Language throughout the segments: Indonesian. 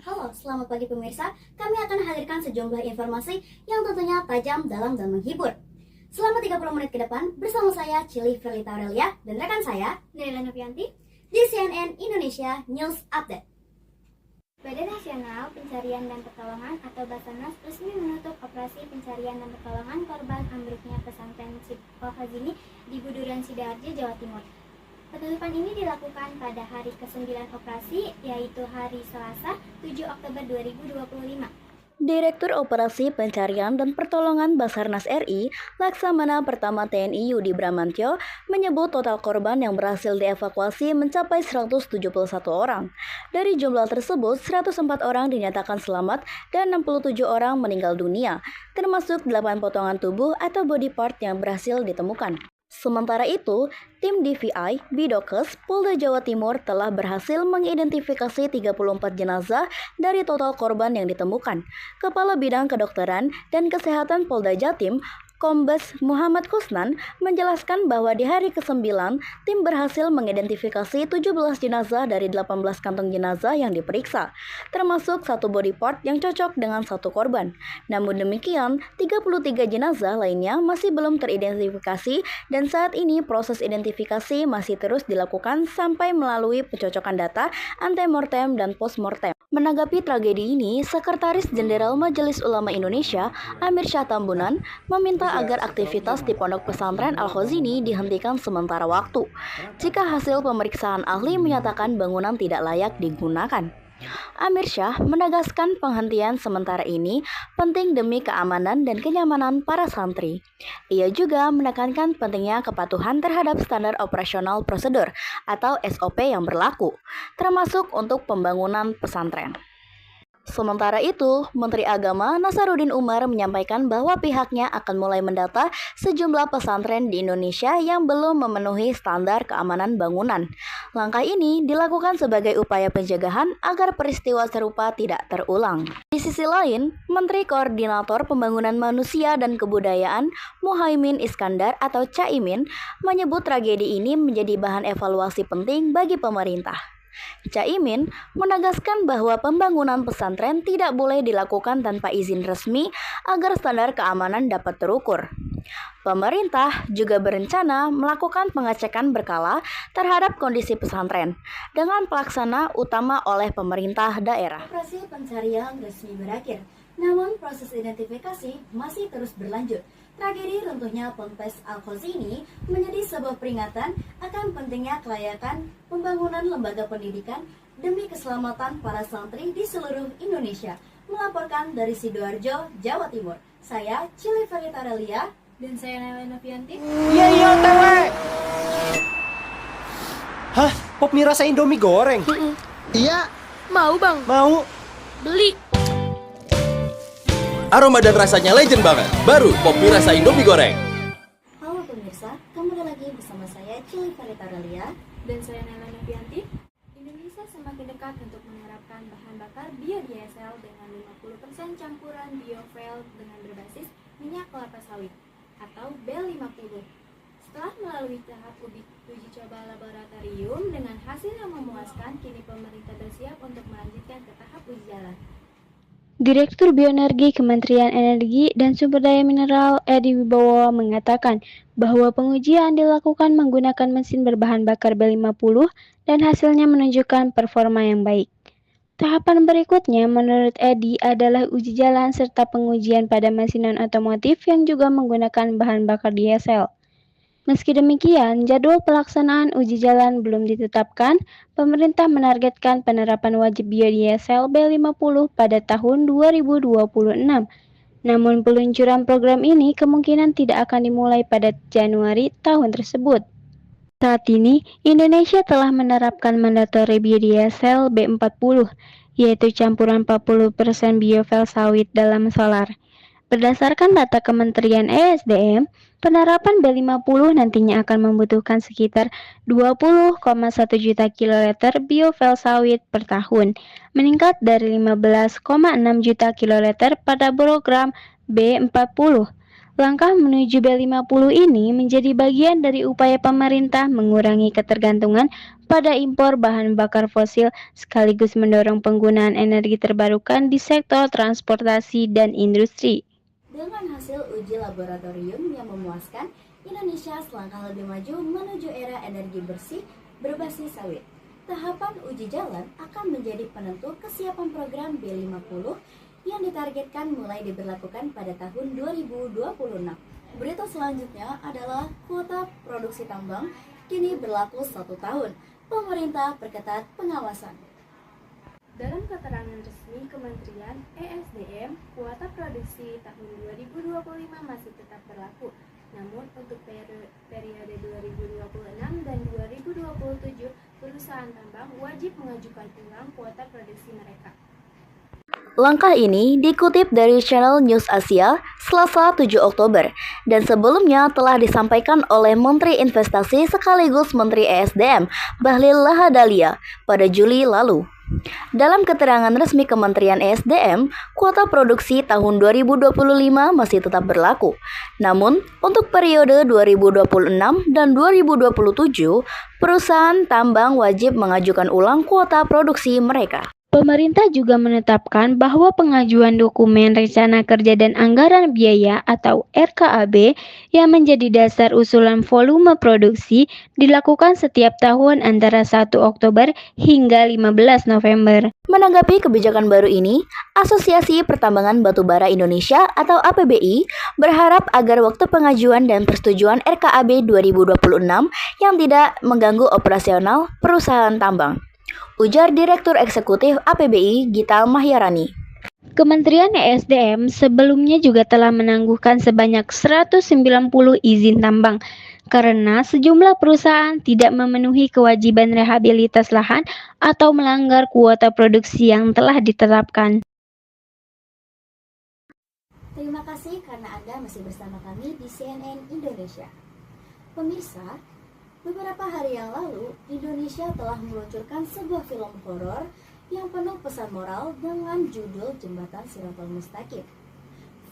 Halo, selamat pagi pemirsa. Kami akan hadirkan sejumlah informasi yang tentunya tajam, dalam, dan menghibur. Selama 30 menit ke depan, bersama saya Cili Verlita Aurelia dan rekan saya Naila Novianti di CNN Indonesia News Update. Badan Nasional Pencarian dan Pertolongan atau Basarnas resmi menutup operasi pencarian dan pertolongan korban ambruknya pesantren Al-Khazini di Buduran Sidoarjo, Jawa Timur. Penutupan ini dilakukan pada hari ke-9 operasi, yaitu hari Selasa, 7 Oktober 2025. Direktur Operasi Pencarian dan Pertolongan Basarnas RI, Laksamana Pertama TNI Yudi Bramantyo, menyebut total korban yang berhasil dievakuasi mencapai 171 orang. Dari jumlah tersebut, 104 orang dinyatakan selamat dan 67 orang meninggal dunia, termasuk 8 potongan tubuh atau body part yang berhasil ditemukan. Sementara itu, tim DVI Bidokes Polda Jawa Timur telah berhasil mengidentifikasi 34 jenazah dari total korban yang ditemukan. Kepala Bidang Kedokteran dan Kesehatan Polda Jatim, Kombes Muhammad Kusnan, menjelaskan bahwa di hari ke-9, tim berhasil mengidentifikasi 17 jenazah dari 18 kantong jenazah yang diperiksa, termasuk satu body part yang cocok dengan satu korban. Namun demikian, 33 jenazah lainnya masih belum teridentifikasi dan saat ini proses identifikasi masih terus dilakukan sampai melalui pencocokan data antemortem dan postmortem. Menanggapi tragedi ini, Sekretaris Jenderal Majelis Ulama Indonesia, Amir Syah Tambunan, meminta agar aktivitas di Pondok Pesantren Al-Khazini dihentikan sementara waktu jika hasil pemeriksaan ahli menyatakan bangunan tidak layak digunakan. Amir Syah menegaskan penghentian sementara ini penting demi keamanan dan kenyamanan para santri. Ia juga menekankan pentingnya kepatuhan terhadap standar operasional prosedur atau SOP yang berlaku, termasuk untuk pembangunan pesantren. Sementara itu, Menteri Agama Nasaruddin Umar menyampaikan bahwa pihaknya akan mulai mendata sejumlah pesantren di Indonesia yang belum memenuhi standar keamanan bangunan. Langkah ini dilakukan sebagai upaya pencegahan agar peristiwa serupa tidak terulang. Di sisi lain, Menteri Koordinator Pembangunan Manusia dan Kebudayaan Muhaimin Iskandar atau Caimin menyebut tragedi ini menjadi bahan evaluasi penting bagi pemerintah. Caimin menegaskan bahwa pembangunan pesantren tidak boleh dilakukan tanpa izin resmi agar standar keamanan dapat terukur. Pemerintah juga berencana melakukan pengecekan berkala terhadap kondisi pesantren dengan pelaksana utama oleh pemerintah daerah. Operasi pencarian resmi berakhir, namun proses identifikasi masih terus berlanjut. Tragedi runtuhnya Ponpes Al-Khazini menjadi sebuah peringatan akan pentingnya kelayakan pembangunan lembaga pendidikan demi keselamatan para santri di seluruh Indonesia. Melaporkan dari Sidoarjo, Jawa Timur, saya Cili Verlita Aurelia dan saya Naila Novianti. Iya tewe. Hah? Pop mie rasa Indomie goreng? Iya, Mau bang, Mau? beli. Aroma dan rasanya legend banget. Baru Pop Mie rasa Indomie goreng. Halo pemirsa, kembali lagi bersama saya Cili Verlita Aurelia Dan saya Naila Novianti. Indonesia semakin dekat untuk menerapkan bahan bakar biodiesel dengan 50% campuran biofuel dengan berbasis minyak kelapa sawit atau B50. Setelah melalui tahap uji coba laboratorium dengan hasil yang memuaskan, kini pemerintah bersiap untuk melanjutkan ke tahap uji jalan. Direktur Bioenergi Kementerian Energi dan Sumber Daya Mineral Edi Wibowo mengatakan bahwa pengujian dilakukan menggunakan mesin berbahan bakar B50 dan hasilnya menunjukkan performa yang baik. Tahapan berikutnya menurut Edi adalah uji jalan serta pengujian pada mesin non-otomotif yang juga menggunakan bahan bakar diesel. Meski demikian, jadwal pelaksanaan uji jalan belum ditetapkan. Pemerintah menargetkan penerapan wajib biodiesel B50 pada tahun 2026. Namun peluncuran program ini kemungkinan tidak akan dimulai pada Januari tahun tersebut. Saat ini, Indonesia telah menerapkan mandatory biodiesel B40, yaitu campuran 40% biofuel sawit dalam solar. Berdasarkan data Kementerian ESDM, penerapan B50 nantinya akan membutuhkan sekitar 20,1 juta kiloliter biofuel sawit per tahun, meningkat dari 15,6 juta kiloliter pada program B40. Langkah menuju B50 ini menjadi bagian dari upaya pemerintah mengurangi ketergantungan pada impor bahan bakar fosil sekaligus mendorong penggunaan energi terbarukan di sektor transportasi dan industri. Dengan hasil uji laboratorium yang memuaskan, Indonesia selangkah lebih maju menuju era energi bersih berbasis sawit. Tahapan uji jalan akan menjadi penentu kesiapan program B50 yang ditargetkan mulai diberlakukan pada tahun 2026. Berita selanjutnya adalah kuota produksi tambang kini berlaku 1 tahun. Pemerintah perketat pengawasan. Dalam keterangan resmi Kementerian ESDM, kuota produksi tahun 2025 masih tetap berlaku. Namun untuk periode 2026 dan 2027, perusahaan tambang wajib mengajukan ulang kuota produksi mereka. Langkah ini dikutip dari channel News Asia Selasa 7 Oktober dan sebelumnya telah disampaikan oleh Menteri Investasi sekaligus Menteri ESDM Bahlil Lahadalia pada Juli lalu. Dalam keterangan resmi Kementerian ESDM, kuota produksi tahun 2025 masih tetap berlaku. Namun, untuk periode 2026 dan 2027, perusahaan tambang wajib mengajukan ulang kuota produksi mereka. Pemerintah juga menetapkan bahwa pengajuan dokumen rencana kerja dan anggaran biaya atau RKAB yang menjadi dasar usulan volume produksi dilakukan setiap tahun antara 1 Oktober hingga 15 November. Menanggapi kebijakan baru ini, Asosiasi Pertambangan Batubara Indonesia atau APBI berharap agar waktu pengajuan dan persetujuan RKAB 2026 yang tidak mengganggu operasional perusahaan tambang. Ujar Direktur Eksekutif APBI Gita Mahyarani. Kementerian ESDM sebelumnya juga telah menangguhkan sebanyak 190 izin tambang karena sejumlah perusahaan tidak memenuhi kewajiban rehabilitas lahan atau melanggar kuota produksi yang telah ditetapkan. Terima kasih karena Anda masih bersama kami di CNN Indonesia. Pemirsa, beberapa hari yang lalu, Indonesia telah meluncurkan sebuah film horor yang penuh pesan moral dengan judul Jembatan Shirathol Mustaqim.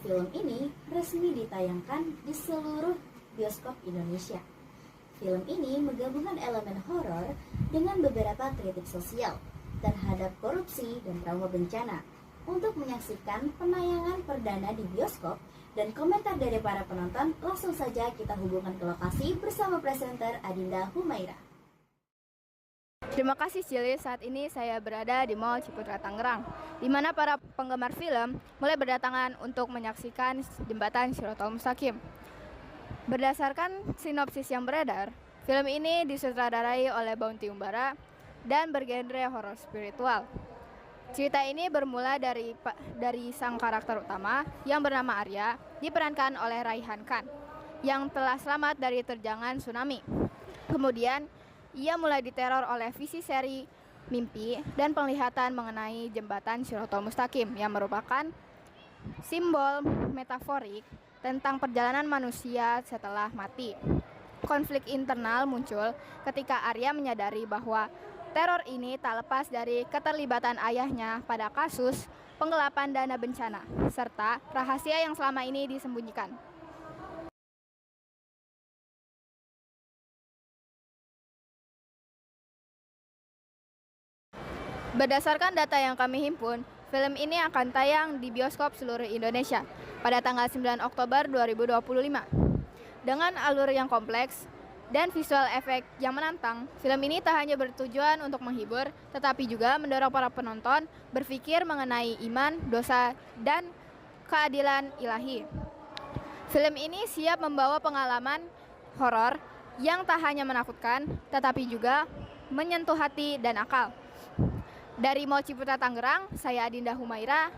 Film ini resmi ditayangkan di seluruh bioskop Indonesia. Film ini menggabungkan elemen horor dengan beberapa kritik sosial terhadap korupsi dan trauma bencana. Untuk menyaksikan penayangan perdana di bioskop dan komentar dari para penonton, langsung saja kita hubungkan ke lokasi bersama presenter Adinda Humaira. Terima kasih Cili, saat ini saya berada di Mall Ciputra Tangerang, di mana para penggemar film mulai berdatangan untuk menyaksikan Jembatan Shirathol Mustaqim. Berdasarkan sinopsis yang beredar, film ini disutradarai oleh Bounty Umbara dan bergenre horor spiritual. Cerita ini bermula dari sang karakter utama yang bernama Arya, diperankan oleh Raihan Khan, yang telah selamat dari terjangan tsunami. Kemudian, ia mulai diteror oleh visi seri mimpi dan penglihatan mengenai jembatan Shirathol Mustaqim yang merupakan simbol metaforik tentang perjalanan manusia setelah mati. Konflik internal muncul ketika Arya menyadari bahwa teror ini tak lepas dari keterlibatan ayahnya pada kasus penggelapan dana bencana, serta rahasia yang selama ini disembunyikan. Berdasarkan data yang kami himpun, film ini akan tayang di bioskop seluruh Indonesia pada tanggal 9 Oktober 2025. Dengan alur yang kompleks dan visual efek yang menantang, film ini tak hanya bertujuan untuk menghibur, tetapi juga mendorong para penonton berpikir mengenai iman, dosa, dan keadilan ilahi. Film ini siap membawa pengalaman horor yang tak hanya menakutkan, tetapi juga menyentuh hati dan akal. Dari Mall Ciputra Tangerang, saya Adinda Humaira,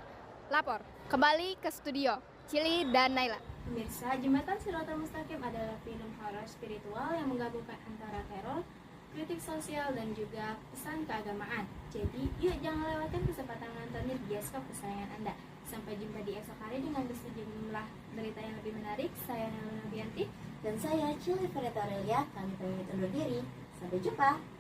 lapor. Kembali ke studio, Cili dan Naila. Pemirsa, Jembatan Shirathol Mustaqim adalah film horor spiritual yang menggabungkan antara teror, kritik sosial, dan juga pesan keagamaan. Jadi, yuk jangan lewatkan kesempatan nonton di bioskop kesayangan Anda. Sampai jumpa di esok hari dengan sejumlah berita yang lebih menarik. Saya Naila Nabianti Dan saya Cili Fereta Aurelia, kami pamit undur diri. Sampai jumpa.